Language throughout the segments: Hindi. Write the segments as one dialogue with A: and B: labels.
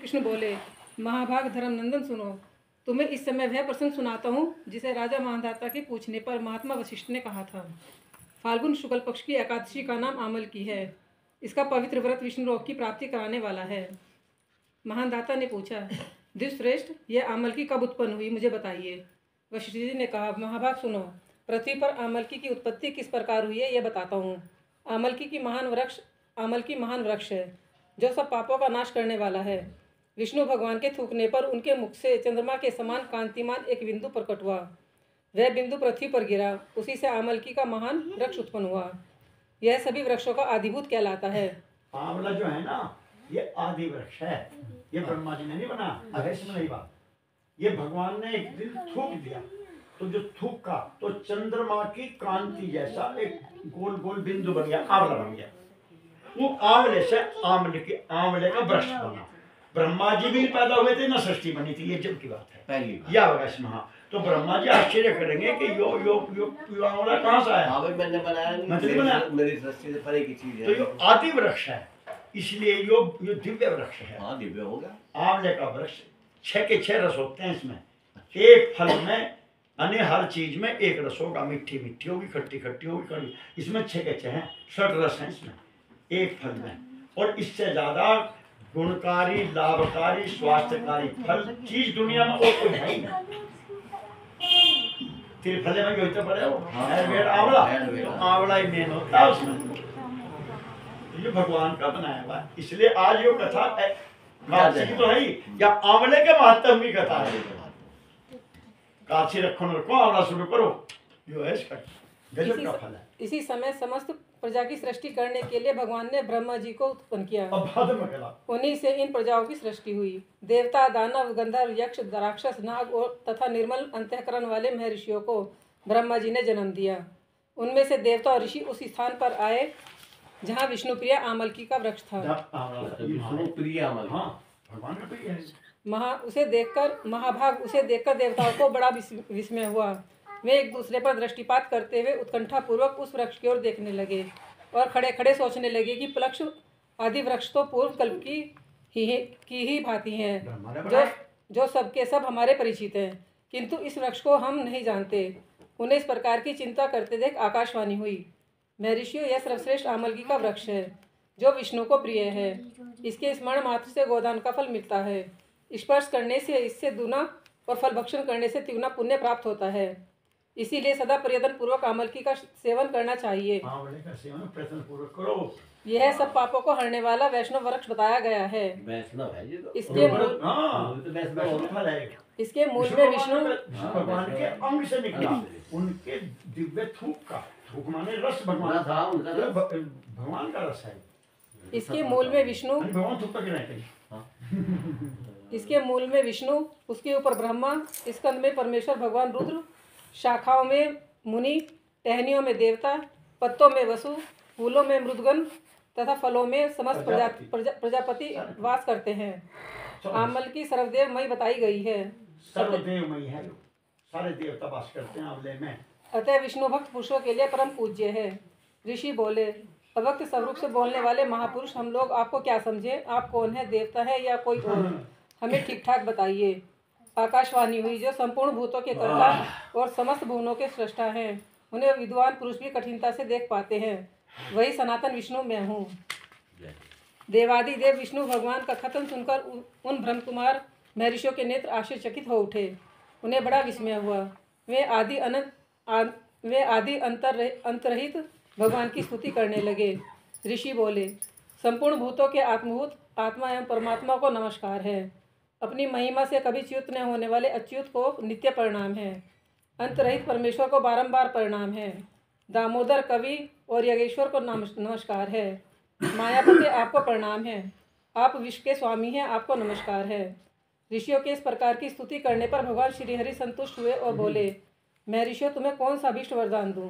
A: कृष्ण बोले, महाभाग धर्मनंदन सुनो, तुम्हें इस समय वह प्रसंग सुनाता हूँ जिसे राजा मानधाता के पूछने पर महात्मा वशिष्ठ ने कहा था। फाल्गुन शुक्ल पक्ष की एकादशी का नाम आमल की है। इसका पवित्र व्रत विष्णु लोक की प्राप्ति कराने वाला है। महानदाता ने पूछा, द्विश्रेष्ठ, यह आमलकी कब उत्पन्न हुई, मुझे बताइए। वशिष्ठ जी ने कहा, महाभाग सुनो, पृथ्वी पर आमलकी की उत्पत्ति किस प्रकार हुई है यह बताता हूँ। आमलकी महान वृक्ष है जो सब पापों का नाश करने वाला है। विष्णु भगवान के थूकने पर उनके मुख से चंद्रमा के समान कांतिमान एक बिंदु प्रकट हुआ। वह बिंदु पृथ्वी पर गिरा, उसी से आमलकी का महान वृक्ष उत्पन्न हुआ। यह सभी वृक्षों का आदिभूत कहलाता है।
B: आंवला जो है ना, ये आदि वृक्ष है। ये ब्रह्मा जी ने नहीं बना, अवैश्य में नहीं बात। ये भगवान ने एक दिन थूक दिया, तो जो थूका तो चंद्रमा की कांति जैसा एक गोल गोल बिंदु बन गया, आंवला बन गया। वो आंवले से आंवले का वृक्ष बना। ब्रह्मा जी भी पैदा हुए थे ना, सृष्टि बनी थी, ये जब की बात है पहली या वैश्य महा। तो ब्रह्मा जी आश्चर्य करेंगे कि यो आंवला कहाँ से आया?
C: मैंने बनाया नहीं, मेरी सृष्टि से परे की चीज है।
B: तो यो आदि वृक्ष है, इसलिए यो दिव्य वृक्ष है।
C: हाँ, दिव्य होगा।
B: आंवले का वृक्ष 6 के 6 रस होते हैं इसमें। एक फल में अन्य हर चीज में एक रस होगा, मीठी मीठी होगी, खट्टी खट्टी होगी, कड़ी। इसमें 6 के 6 हैं, 6 रस हैं इसमें एक फल में। और इससे ज्यादा गुणकारी, लाभकारी, स्वास्थ्यकारी फल चीज दुनिया में और कोई है ही नहीं। त्रिफले में जो पड़े हो आंवला, आंवला ही मेन होता है उसमें। ये भगवान का बनाया हुआ है, इसलिए आज ये कथा काशी तो है ही, या आंवले के महत्व की कथा है। काशी रखो न रखो, आंवला शुरू करो, जो है इसका गजब का फल है।
A: इसी समय समस्त प्रजा की सृष्टि करने के लिए भगवान ने ब्रह्मा जी को उत्पन्न किया। उन्हीं से इन प्रजाओं की सृष्टि हुई। देवता, दानव, गंधर्व, यक्ष, राक्षस, नाग और तथा निर्मल अंतःकरण वाले महर्षियों को ब्रह्मा जी ने जन्म दिया। उनमें से देवता और ऋषि उस स्थान पर आए जहाँ विष्णुप्रिय आमलकी का वृक्ष था। महाभाग उसे देखकर देवताओं को बड़ा विस्मय हुआ। वे एक दूसरे पर दृष्टिपात करते हुए उत्कंठा पूर्वक उस वृक्ष की ओर देखने लगे और खड़े खड़े सोचने लगे कि प्लक्ष आदि वृक्ष तो पूर्व कल्प की ही भांति हैं, जो सबके सब हमारे परिचित हैं, किंतु इस वृक्ष को हम नहीं जानते। उन्हें इस प्रकार की चिंता करते देख आकाशवाणी हुई, महर्षियों, यह सर्वश्रेष्ठ आमलकी का वृक्ष है जो विष्णु को प्रिय है। इसके स्मरण मात्र से गोदान का फल मिलता है। स्पर्श करने से इससे दूना और फल भक्षण करने से तिगुना पुण्य प्राप्त होता है। इसीलिए सदा प्रयत्न पूर्वक आमलकी का सेवन करना चाहिए। यह सब पापों को हरने वाला वैष्णव वृक्ष बताया गया है। इसके मूल में विष्णु
B: भगवान के अंग से निकला, उनके दिव्य थूक का, थूक माने रस, भगवान का रस है।
A: इसके मूल में विष्णु, इसके मूल में विष्णु, उसके ऊपर ब्रह्मा, स्कंद में परमेश्वर भगवान रुद्र, शाखाओं में मुनि, टहनियों में देवता, पत्तों में वसु, फूलों में मृदगण तथा फलों में समस्त प्रजापति वास करते हैं। आमलकी सर्वदेवमयी बताई गई है।
B: सर्वदेवमयी है, सारे देवता वास करते हैं आंवले में।
A: अतः विष्णु भक्त पुरुषों के लिए परम पूज्य है। ऋषि बोले, अभक्त स्वरूप से बोलने वाले महापुरुष, हम लोग आपको क्या समझे? आप कौन है, देवता है या कोई और? हमें ठीक ठाक बताइए। आकाशवाणी हुई, जो संपूर्ण भूतों के कर्ता और समस्त भुवनों के सृष्टा हैं, उन्हें विद्वान पुरुष भी कठिनता से देख पाते हैं। वही सनातन विष्णु मैं हूँ। देवादिदेव विष्णु भगवान का कथन सुनकर उन ब्रह्म कुमार महर्षियों के नेत्र आश्चर्यचकित हो उठे। उन्हें बड़ा विस्मय हुआ। वे आदि अंतरहित भगवान की स्तुति करने लगे। ऋषि बोले, संपूर्ण भूतों के आत्मभूत आत्मा एवं परमात्मा को नमस्कार है। अपनी महिमा से कभी च्युत न होने वाले अच्युत को नित्य प्रणाम है। अंतरहित परमेश्वर को बारंबार प्रणाम है। दामोदर कवि और यज्ञेश्वर को नमस्कार है। मायापति आपको प्रणाम है। आप विश्व के स्वामी हैं, आपको नमस्कार है। ऋषियों के इस प्रकार की स्तुति करने पर भगवान श्रीहरि संतुष्ट हुए और बोले, मैं ऋषियों तुम्हें कौन सा अभीष्ट वरदान दूं?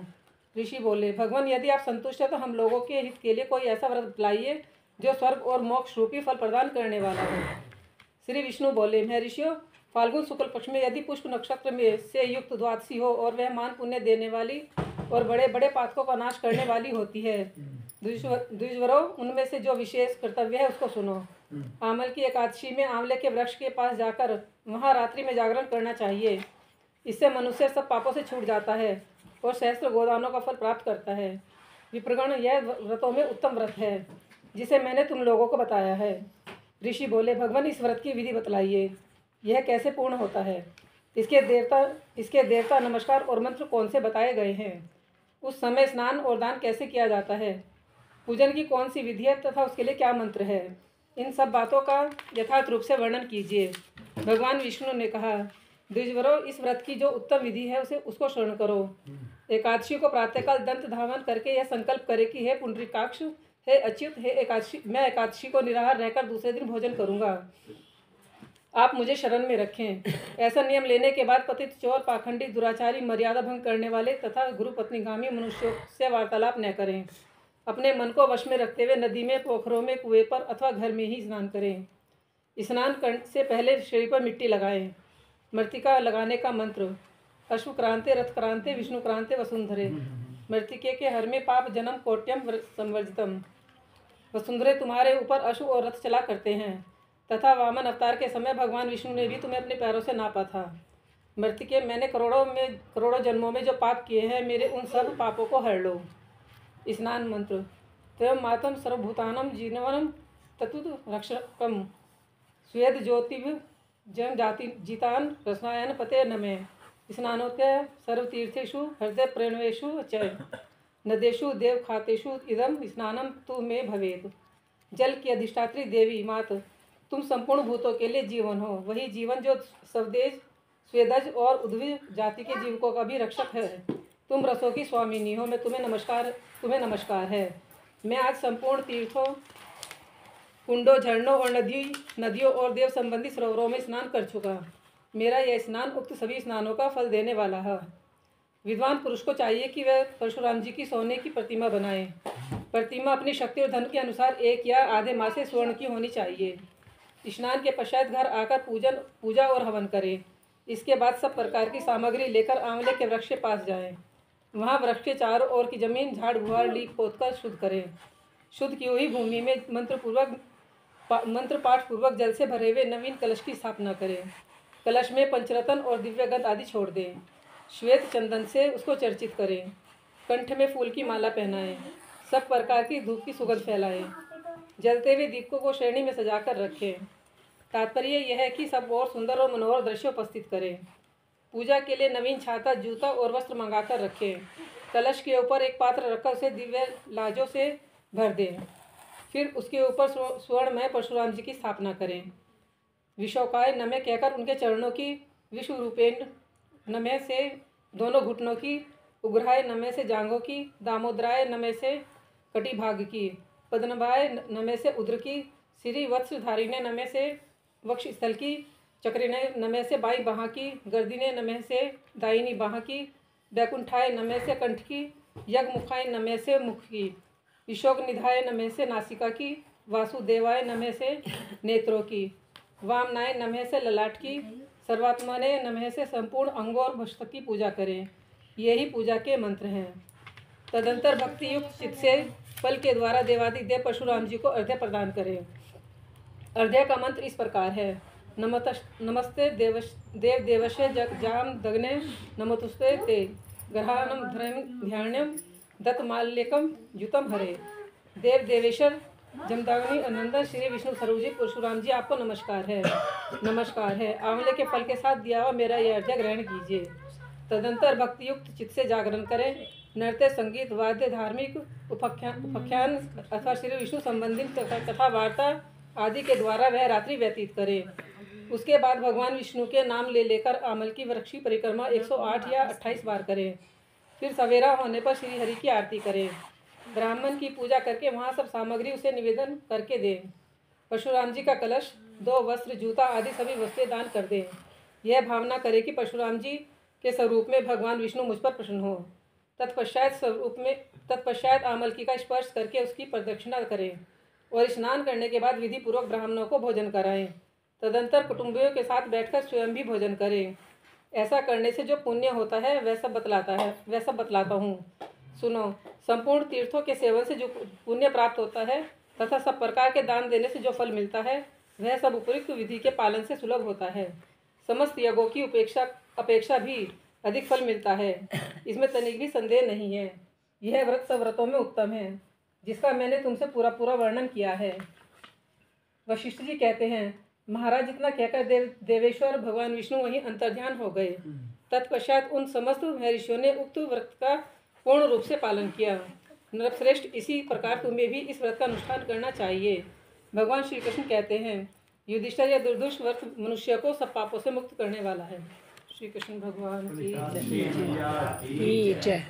A: ऋषि बोले, भगवान, यदि आप संतुष्ट हैं तो हम लोगों के हित के लिए कोई ऐसा व्रत बतलाइए जो स्वर्ग और मोक्ष रूपी फल प्रदान करने वाला हो। श्री विष्णु बोले, महर्षियों, फाल्गुन शुक्ल पक्ष में यदि पुष्प नक्षत्र में से युक्त द्वादशी हो और वह मान पुण्य देने वाली और बड़े बड़े पातकों का नाश करने वाली होती है, द्विजवरों, उनमें से जो विशेष कर्तव्य है उसको सुनो। आमल की एकादशी में आंवले के वृक्ष के पास जाकर वहाँ रात्रि में जागरण करना चाहिए। इससे मनुष्य सब पापों से छूट जाता है और सहस्त्र गोदानों का फल प्राप्त करता है। विप्रगण, यह व्रतों में उत्तम व्रत है जिसे मैंने तुम लोगों को बताया है। ऋषि बोले, भगवान इस व्रत की विधि बतलाइए, यह कैसे पूर्ण होता है? इसके देवता नमस्कार और मंत्र कौन से बताए गए हैं? उस समय स्नान और दान कैसे किया जाता है? पूजन की कौन सी विधि है तथा उसके लिए क्या मंत्र है? इन सब बातों का यथार्थ रूप से वर्णन कीजिए। भगवान विष्णु ने कहा, द्विजवरों, इस व्रत की जो उत्तम विधि है उसको श्रवण करो। एकादशी को प्रातःकाल दंत धावन करके यह संकल्प करे कि हे पुंडरीकाक्ष, हे अच्युत, हे एकादशी, मैं एकादशी को निराहार रहकर दूसरे दिन भोजन करूंगा, आप मुझे शरण में रखें। ऐसा नियम लेने के बाद पतित, चोर, पाखंडी, दुराचारी, मर्यादा भंग करने वाले तथा गुरु पत्नीगामी मनुष्यों से वार्तालाप न करें। अपने मन को वश में रखते हुए नदी में, पोखरों में, कुएं पर अथवा घर में ही स्नान करें। स्नान करने से पहले शरीर पर मिट्टी लगाएं। मृतिका लगाने का मंत्र: अश्वक्रांते, रथक्रांते, विष्णुक्रांते, वसुंधरे। मृतिके के हर में पाप जन्म कोट्यम संवर्जितम। वसुंधरे, तुम्हारे ऊपर अश्व और रथ चला करते हैं तथा वामन अवतार के समय भगवान विष्णु ने भी तुम्हें अपने पैरों से नापा था। मृतिके, मैंने करोड़ों जन्मों में जो पाप किए हैं, मेरे उन सब पापों को हर लो। स्नान मंत्र: त्वं मातम सर्वभूतानां जीवनम ततुत रक्षकम स्वेद ज्योतिभिः जम जाति जितान रसनायन पते नमे। स्नानोत्य सर्वतीर्थेषु हृदय प्रणवेषु च नदेषु देव खातेषु इदम स्नानम तु मे भवेत्। जल की अधिष्ठात्री देवी मात, तुम संपूर्ण भूतों के लिए जीवन हो, वही जीवन जो स्वदेज, स्वेदज और उद्भिज जाति के जीवकों का भी रक्षक है। तुम रसों की स्वामिनी हो, मैं तुम्हें नमस्कार है। मैं आज संपूर्ण तीर्थों, कुंडों, झरनों और नदियों और देव संबंधी सरोवरों में स्नान कर चुका। मेरा यह स्नान उक्त सभी स्नानों का फल देने वाला है। विद्वान पुरुष को चाहिए कि वह परशुराम जी की सोने की प्रतिमा बनाए। प्रतिमा अपनी शक्ति और धन के अनुसार 1 या आधे माह से स्वर्ण की होनी चाहिए। स्नान के पश्चात घर आकर पूजा और हवन करें। इसके बाद सब प्रकार की सामग्री लेकर आंवले के वृक्ष के पास जाएं। वहाँ वृक्ष के चारों ओर की जमीन झाड़ बुहार लीप पोत कर शुद्ध करें। शुद्ध की हुई भूमि में मंत्र पाठ पूर्वक जल से भरे हुए नवीन कलश की स्थापना करें। कलश में पंचरत्न और दिव्य गंध आदि छोड़ दें। श्वेत चंदन से उसको चर्चित करें। कंठ में फूल की माला पहनाएं। सब प्रकार की धूप की सुगंध फैलाएं। जलते हुए दीपकों को श्रेणी में सजाकर रखें। तात्पर्य यह है कि सब और सुंदर और मनोहर दृश्य उपस्थित करें। पूजा के लिए नवीन छाता, जूता और वस्त्र मंगाकर रखें। कलश के ऊपर एक पात्र रखकर उसे दिव्य लाजों से भर दें। फिर उसके ऊपर स्वर्णमय परशुराम जी की स्थापना करें। विशोकाय नमः कहकर उनके चरणों की, विश्व रूपेण नमः से दोनों घुटनों की, उग्राय नमः से जांघों की, दामोदराय नमः से कटिभाग की, पद्मनाभाय नमः से उदर की, श्री वत्सधारिणे नमः से वक्ष स्थल की, चक्रिणे नमः से बाई बाहाँ की, गर्दिने नमः से दाहिनी बाहाँ की, वैकुंठाय नमः से कंठ की, यज्ञमुखाय नमः से मुख की, विशोक निधाय नमः से नासिका की, वासुदेवाय नमः से नेत्रों की, वामनाय नमः से ललाट की, सर्वात्मने नमः से संपूर्ण अंगों और मस्तक की पूजा करें। यही पूजा के मंत्र हैं। तदंतर भक्ति युक्त चित्त से फल के द्वारा देवादिदेव परशुराम जी को अर्घ्य प्रदान करें। अर्घ्य का मंत्र इस प्रकार है: नमस्ते देवदेवस्य जगजाम दग्ने नमोस्तुते ते ग्रहाणम ध्यानम दत्तमाल्यकम युतम हरे। देव देवेश्वर जमदाग्नि अनंदन श्री विष्णु स्वरूप जी परशुराम जी, आपको नमस्कार है। आंवले के फल के साथ दिया हुआ मेरा यह अर्घ्य ग्रहण कीजिए। तदंतर भक्ति युक्त चित्त से जागरण करें। नृत्य, संगीत, वाद्य, धार्मिक उपाख्यान अथवा श्री विष्णु संबंधित कथा वार्ता आदि के द्वारा वह रात्रि व्यतीत करें। उसके बाद भगवान विष्णु के नाम लेकर आंवल की वृक्ष की परिक्रमा 108 या 28 बार करें। फिर सवेरा होने पर श्री हरि की आरती करें। ब्राह्मण की पूजा करके वहाँ सब सामग्री उसे निवेदन करके दें। परशुराम जी का कलश, 2 वस्त्र, जूता आदि सभी वस्तुएं दान कर दें। यह भावना करें कि परशुराम जी के स्वरूप में भगवान विष्णु मुझ पर प्रसन्न हो। तत्पश्चात आमलकी का स्पर्श करके उसकी प्रदक्षिणा करें और स्नान करने के बाद विधि पूर्वक ब्राह्मणों को भोजन कराएं। तदंतर कुटुंबियों के साथ बैठकर स्वयं भी भोजन करें। ऐसा करने से जो पुण्य होता है वह सब बतलाता हूँ। सुनो, संपूर्ण तीर्थों के सेवन से जो पुण्य प्राप्त होता है तथा सब प्रकार के दान देने से जो फल मिलता है वह सब उपयुक्त विधि के पालन से सुलभ होता है। समस्त यज्ञों की अपेक्षा भी अधिक फल मिलता है, इसमें तनिक भी संदेह नहीं है। यह व्रत सब व्रतों में उत्तम है, जिसका मैंने तुमसे पूरा वर्णन किया है। वशिष्ठ जी कहते हैं, महाराज इतना कहकर देवेश्वर भगवान विष्णु वहीं अंतर्ध्यान हो गए। तत्पश्चात उन समस्त महर्षियों ने उक्त व्रत का पूर्ण रूप से पालन किया। नरश्रेष्ठ, इसी प्रकार तुम्हें भी इस व्रत का अनुष्ठान करना चाहिए। भगवान श्री कृष्ण कहते हैं, युधिष्ठिर, यह दुर्दुष व्रत मनुष्य को सब पापों से मुक्त करने वाला है। श्री कृष्ण भगवान की जय।